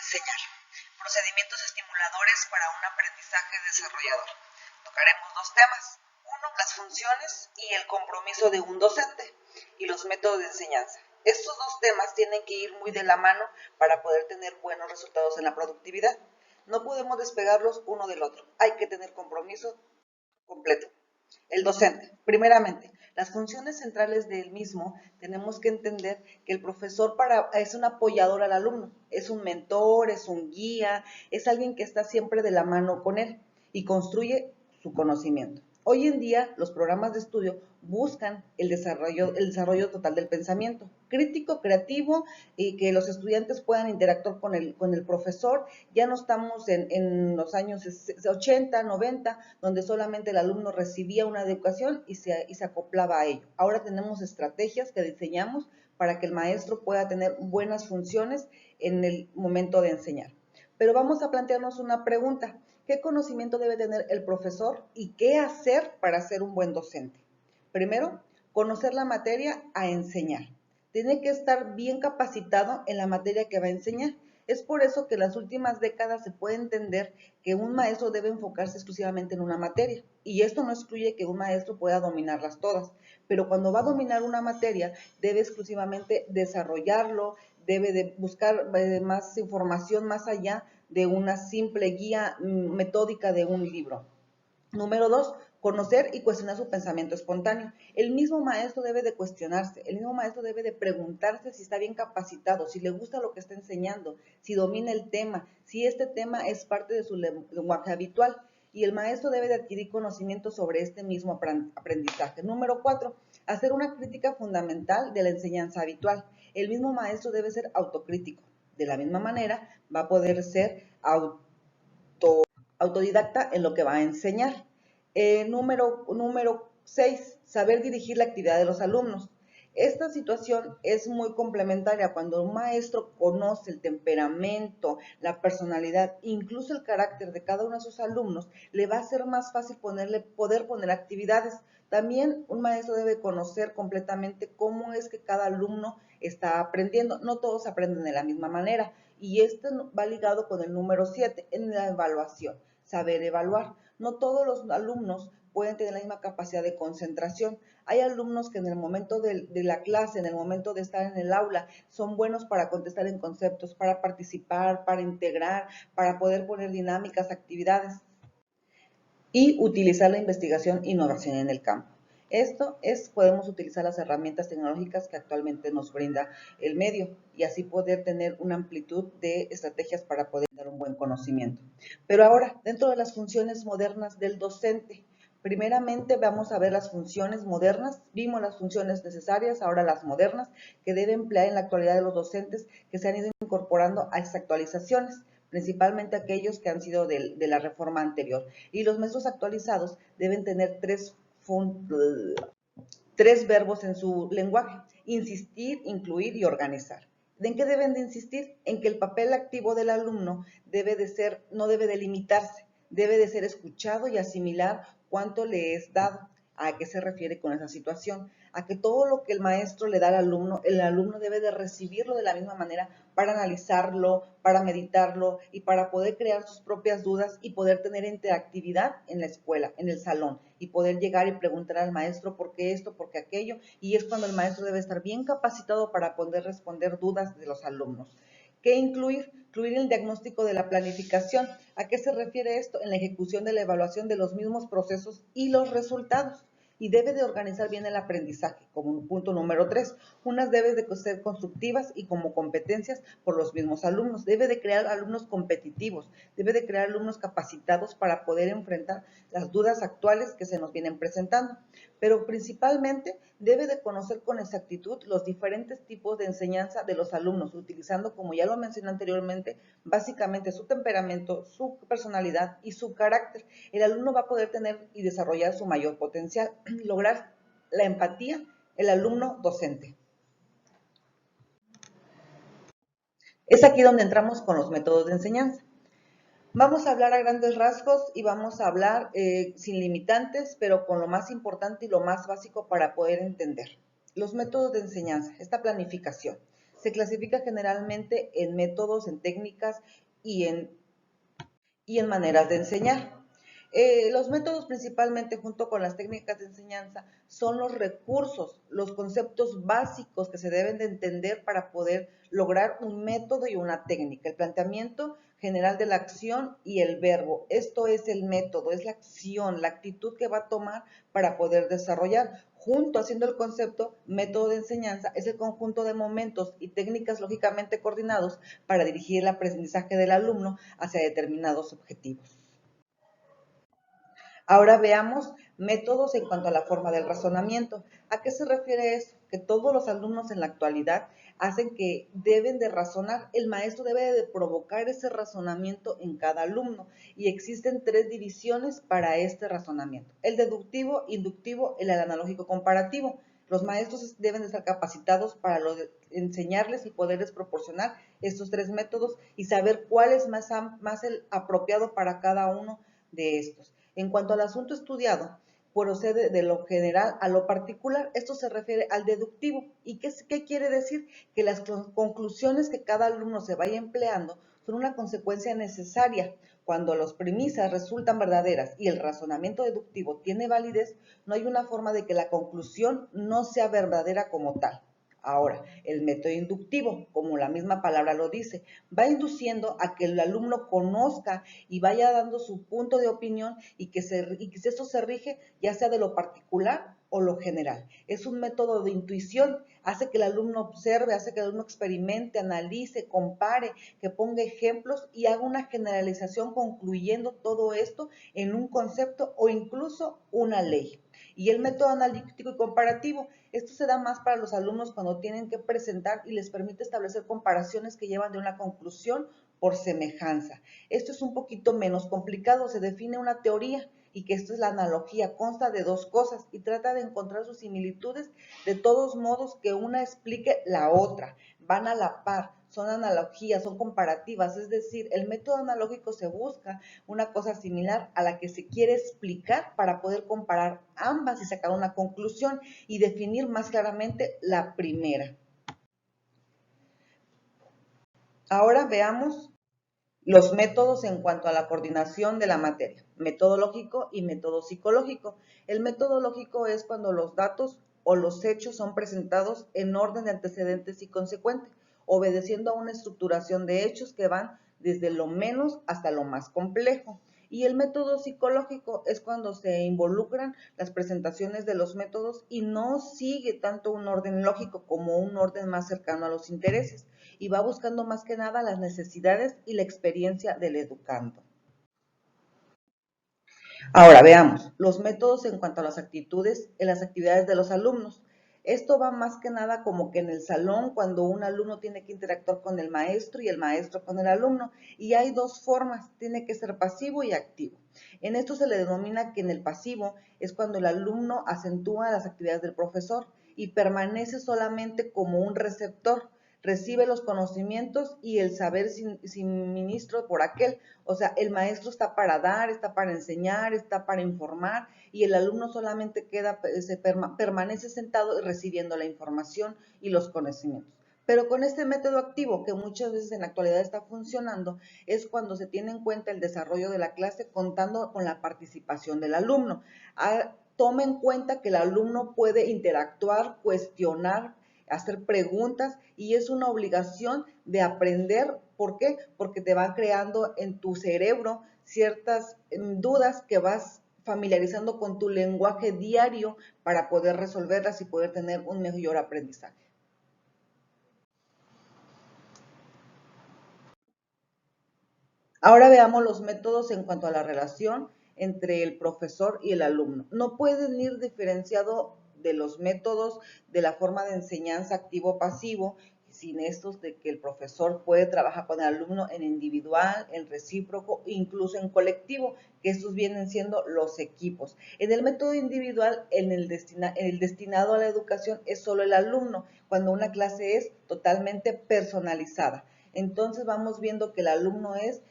enseñar. Procedimientos estimuladores para un aprendizaje desarrollador. Tocaremos dos temas. Uno, las funciones y el compromiso de un docente y los métodos de enseñanza. Estos dos temas tienen que ir muy de la mano para poder tener buenos resultados en la productividad. No podemos despegarlos uno del otro. Hay que tener compromiso completo. El docente, primeramente, las funciones centrales del mismo, tenemos que entender que el profesor es un apoyador al alumno, es un mentor, es un guía, es alguien que está siempre de la mano con él y construye su conocimiento. Hoy en día los programas de estudio buscan el desarrollo total del pensamiento, crítico, creativo, y que los estudiantes puedan interactuar con el profesor. Ya no estamos en los años 80, 90, donde solamente el alumno recibía una educación y se acoplaba a ello. Ahora tenemos estrategias que diseñamos para que el maestro pueda tener buenas funciones en el momento de enseñar. Pero vamos a plantearnos una pregunta. ¿Qué conocimiento debe tener el profesor y qué hacer para ser un buen docente? Primero, conocer la materia a enseñar. Tiene que estar bien capacitado en la materia que va a enseñar. Es por eso que en las últimas décadas se puede entender que un maestro debe enfocarse exclusivamente en una materia. Y esto no excluye que un maestro pueda dominarlas todas. Pero cuando va a dominar una materia, debe exclusivamente desarrollarlo, debe de buscar más información más allá de una simple guía metódica de un libro. Número 2, conocer y cuestionar su pensamiento espontáneo. El mismo maestro debe de cuestionarse, el mismo maestro debe de preguntarse si está bien capacitado, si le gusta lo que está enseñando, si domina el tema, si este tema es parte de su lenguaje habitual. Y el maestro debe de adquirir conocimiento sobre este mismo aprendizaje. Número 4, hacer una crítica fundamental de la enseñanza habitual. El mismo maestro debe ser autocrítico. De la misma manera, va a poder ser autodidacta en lo que va a enseñar. Número 6, saber dirigir la actividad de los alumnos. Esta situación es muy complementaria cuando un maestro conoce el temperamento, la personalidad, incluso el carácter de cada uno de sus alumnos, le va a ser más fácil poder poner actividades. También un maestro debe conocer completamente cómo es que cada alumno está aprendiendo. No todos aprenden de la misma manera y esto va ligado con el número 7 en la evaluación. Saber evaluar. No todos los alumnos pueden tener la misma capacidad de concentración. Hay alumnos que en el momento de la clase, en el momento de estar en el aula, son buenos para contestar en conceptos, para participar, para integrar, para poder poner dinámicas, actividades y utilizar la investigación e innovación en el campo. Podemos utilizar las herramientas tecnológicas que actualmente nos brinda el medio y así poder tener una amplitud de estrategias para poder dar un buen conocimiento. Pero ahora, dentro de las funciones modernas del docente, primeramente vamos a ver las funciones modernas, vimos las funciones necesarias, ahora las modernas, que deben emplear en la actualidad de los docentes que se han ido incorporando a estas actualizaciones, principalmente aquellos que han sido de la reforma anterior. Y los maestros actualizados deben tener tres verbos en su lenguaje: insistir, incluir y organizar. ¿En qué deben de insistir? En que el papel activo del alumno no debe de limitarse, debe de ser escuchado y asimilar cuánto le es dado. ¿A qué se refiere con esa situación? A que todo lo que el maestro le da al alumno, el alumno debe de recibirlo de la misma manera para analizarlo, para meditarlo y para poder crear sus propias dudas y poder tener interactividad en la escuela, en el salón, y poder llegar y preguntar al maestro por qué esto, por qué aquello, y es cuando el maestro debe estar bien capacitado para poder responder dudas de los alumnos. ¿Qué incluir? Incluir el diagnóstico de la planificación. ¿A qué se refiere esto? En la ejecución de la evaluación de los mismos procesos y los resultados. Y debe de organizar bien el aprendizaje, como un punto número 3. Unas deben de ser constructivas y como competencias por los mismos alumnos. Debe de crear alumnos competitivos, debe de crear alumnos capacitados para poder enfrentar las dudas actuales que se nos vienen presentando. Pero principalmente debe de conocer con exactitud los diferentes tipos de enseñanza de los alumnos, utilizando, como ya lo mencioné anteriormente, básicamente su temperamento, su personalidad y su carácter. El alumno va a poder tener y desarrollar su mayor potencial, lograr la empatía, el alumno docente. Es aquí donde entramos con los métodos de enseñanza. Vamos a hablar a grandes rasgos y vamos a hablar sin limitantes, pero con lo más importante y lo más básico para poder entender. Los métodos de enseñanza, esta planificación. Se clasifica generalmente en métodos, en técnicas y en maneras de enseñar. Los métodos principalmente junto con las técnicas de enseñanza son los recursos, los conceptos básicos que se deben de entender para poder lograr un método y una técnica. El planteamiento general de la acción y el verbo. Esto es el método, es la acción, la actitud que va a tomar para poder desarrollar. Junto, haciendo el concepto, método de enseñanza es el conjunto de momentos y técnicas lógicamente coordinados para dirigir el aprendizaje del alumno hacia determinados objetivos. Ahora veamos métodos en cuanto a la forma del razonamiento. ¿A qué se refiere eso? Que todos los alumnos en la actualidad hacen que deben de razonar. El maestro debe de provocar ese razonamiento en cada alumno y existen tres divisiones para este razonamiento: el deductivo, inductivo y el analógico comparativo. Los maestros deben de estar capacitados para enseñarles y poderles proporcionar estos tres métodos y saber cuál es más el apropiado para cada uno de estos. En cuanto al asunto estudiado, procede de lo general a lo particular. Esto se refiere al deductivo. ¿Y qué quiere decir? Que las conclusiones que cada alumno se vaya empleando son una consecuencia necesaria. Cuando las premisas resultan verdaderas y el razonamiento deductivo tiene validez, no hay una forma de que la conclusión no sea verdadera como tal. Ahora, el método inductivo, como la misma palabra lo dice, va induciendo a que el alumno conozca y vaya dando su punto de opinión y que esto se rige ya sea de lo particular o lo general. Es un método de intuición, hace que el alumno observe, hace que el alumno experimente, analice, compare, que ponga ejemplos y haga una generalización concluyendo todo esto en un concepto o incluso una ley. Y el método analítico y comparativo, esto se da más para los alumnos cuando tienen que presentar y les permite establecer comparaciones que llevan de una conclusión por semejanza. Esto es un poquito menos complicado, se define una teoría y que esto es la analogía, consta de dos cosas y trata de encontrar sus similitudes, de todos modos que una explique la otra, van a la par, son analogías, son comparativas, es decir, el método analógico se busca una cosa similar a la que se quiere explicar para poder comparar ambas y sacar una conclusión y definir más claramente la primera. Ahora veamos los métodos en cuanto a la coordinación de la materia: metodológico y método psicológico. El metodológico es cuando los datos o los hechos son presentados en orden de antecedentes y consecuente, obedeciendo a una estructuración de hechos que van desde lo menos hasta lo más complejo. Y el método psicológico es cuando se involucran las presentaciones de los métodos y no sigue tanto un orden lógico como un orden más cercano a los intereses y va buscando más que nada las necesidades y la experiencia del educando. Ahora veamos los métodos en cuanto a las actitudes en las actividades de los alumnos. Esto va más que nada como que en el salón, cuando un alumno tiene que interactuar con el maestro y el maestro con el alumno. Y hay dos formas, tiene que ser pasivo y activo. En esto se le denomina que en el pasivo es cuando el alumno acentúa las actividades del profesor y permanece solamente como un receptor, recibe los conocimientos y el saber sin ministro por aquel. O sea, el maestro está para dar, está para enseñar, está para informar y el alumno solamente permanece sentado recibiendo la información y los conocimientos. Pero con este método activo, que muchas veces en la actualidad está funcionando, es cuando se tiene en cuenta el desarrollo de la clase contando con la participación del alumno. Toma en cuenta que el alumno puede interactuar, cuestionar, hacer preguntas y es una obligación de aprender. ¿Por qué? Porque te va creando en tu cerebro ciertas dudas que vas familiarizando con tu lenguaje diario para poder resolverlas y poder tener un mejor aprendizaje. Ahora veamos los métodos en cuanto a la relación entre el profesor y el alumno. No pueden ir diferenciado de los métodos de la forma de enseñanza activo-pasivo, sin estos de que el profesor puede trabajar con el alumno en individual, en recíproco, incluso en colectivo, que estos vienen siendo los equipos. En el método individual, el destinado a la educación es solo el alumno, cuando una clase es totalmente personalizada. Entonces vamos viendo que el alumno es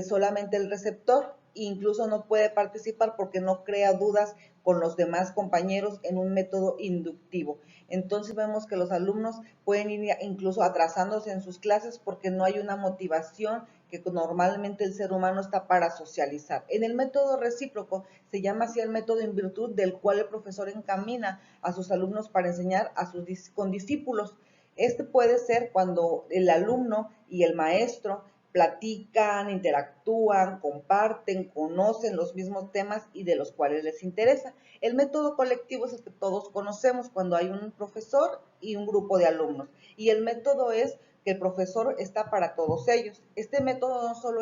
solamente el receptor, incluso no puede participar porque no crea dudas con los demás compañeros en un método inductivo. Entonces vemos que los alumnos pueden ir incluso atrasándose en sus clases porque no hay una motivación que normalmente el ser humano está para socializar. En el método recíproco se llama así el método en virtud del cual el profesor encamina a sus alumnos para enseñar a sus condiscípulos. Este puede ser cuando el alumno y el maestro platican, interactúan, comparten, conocen los mismos temas y de los cuales les interesa. El método colectivo es el que todos conocemos cuando hay un profesor y un grupo de alumnos. Y el método es que el profesor está para todos ellos. Este método no solo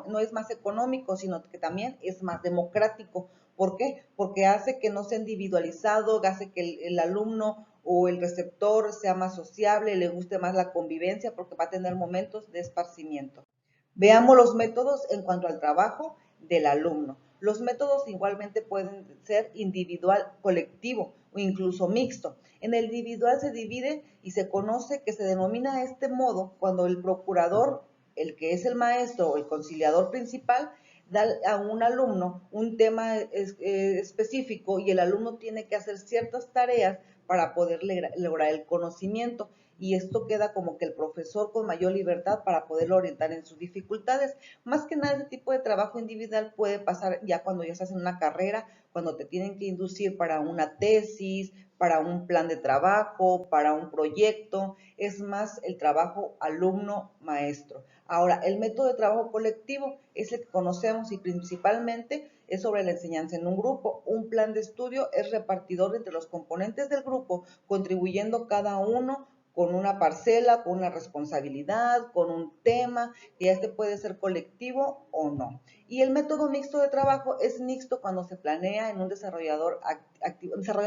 no es más económico, sino que también es más democrático. ¿Por qué? Porque hace que no sea individualizado, hace que el alumno o el receptor sea más sociable, le guste más la convivencia porque va a tener momentos de esparcimiento. Veamos los métodos en cuanto al trabajo del alumno. Los métodos igualmente pueden ser individual, colectivo o incluso mixto. En el individual se divide y se conoce que se denomina de este modo cuando el procurador, el que es el maestro o el conciliador principal, da a un alumno un tema específico y el alumno tiene que hacer ciertas tareas para poder lograr el conocimiento y esto queda como que el profesor con mayor libertad para poderlo orientar en sus dificultades. Más que nada, este tipo de trabajo individual puede pasar ya cuando ya estás en una carrera, cuando te tienen que inducir para una tesis, para un plan de trabajo, para un proyecto, es más el trabajo alumno-maestro. Ahora, el método de trabajo colectivo es el que conocemos y principalmente es sobre la enseñanza en un grupo. Un plan de estudio es repartidor entre los componentes del grupo, contribuyendo cada uno con una parcela, con una responsabilidad, con un tema, que este puede ser colectivo o no. Y el método mixto de trabajo es mixto cuando se planea en un desarrollando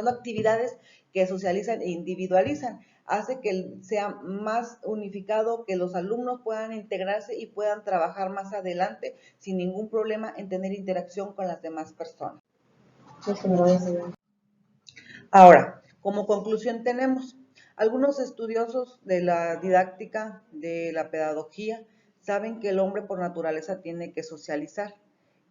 actividades que socializan e individualizan. Hace que sea más unificado, que los alumnos puedan integrarse y puedan trabajar más adelante sin ningún problema en tener interacción con las demás personas. Ahora, como conclusión tenemos, algunos estudiosos de la didáctica, de la pedagogía, saben que el hombre por naturaleza tiene que socializar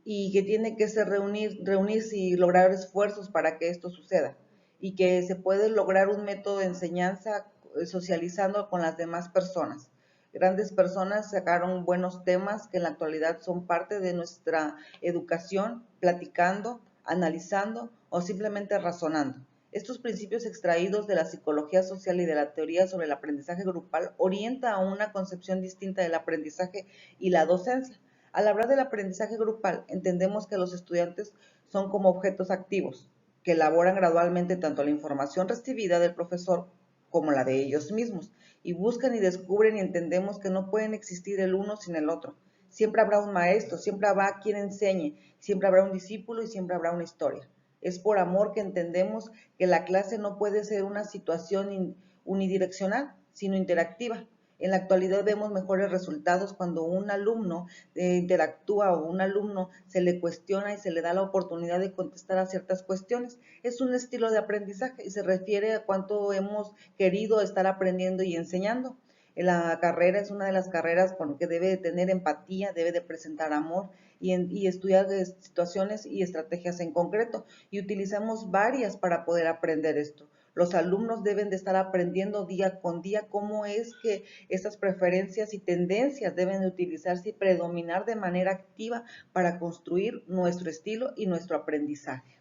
y que tiene que reunirse y lograr esfuerzos para que esto suceda y que se puede lograr un método de enseñanza socializando con las demás personas. Grandes personas sacaron buenos temas que en la actualidad son parte de nuestra educación, platicando, analizando o simplemente razonando. Estos principios extraídos de la psicología social y de la teoría sobre el aprendizaje grupal orientan a una concepción distinta del aprendizaje y la docencia. Al hablar del aprendizaje grupal, entendemos que los estudiantes son como objetos activos, que elaboran gradualmente tanto la información recibida del profesor como la de ellos mismos, y buscan y descubren y entendemos que no pueden existir el uno sin el otro. Siempre habrá un maestro, siempre habrá quien enseñe, siempre habrá un discípulo y siempre habrá una historia. Es por amor que entendemos que la clase no puede ser una situación unidireccional, sino interactiva. En la actualidad vemos mejores resultados cuando un alumno interactúa o un alumno se le cuestiona y se le da la oportunidad de contestar a ciertas cuestiones. Es un estilo de aprendizaje y se refiere a cuánto hemos querido estar aprendiendo y enseñando. La carrera es una de las carreras con que debe de tener empatía, debe de presentar amor y estudiar situaciones y estrategias en concreto. Y utilizamos varias para poder aprender esto. Los alumnos deben de estar aprendiendo día con día cómo es que estas preferencias y tendencias deben de utilizarse y predominar de manera activa para construir nuestro estilo y nuestro aprendizaje.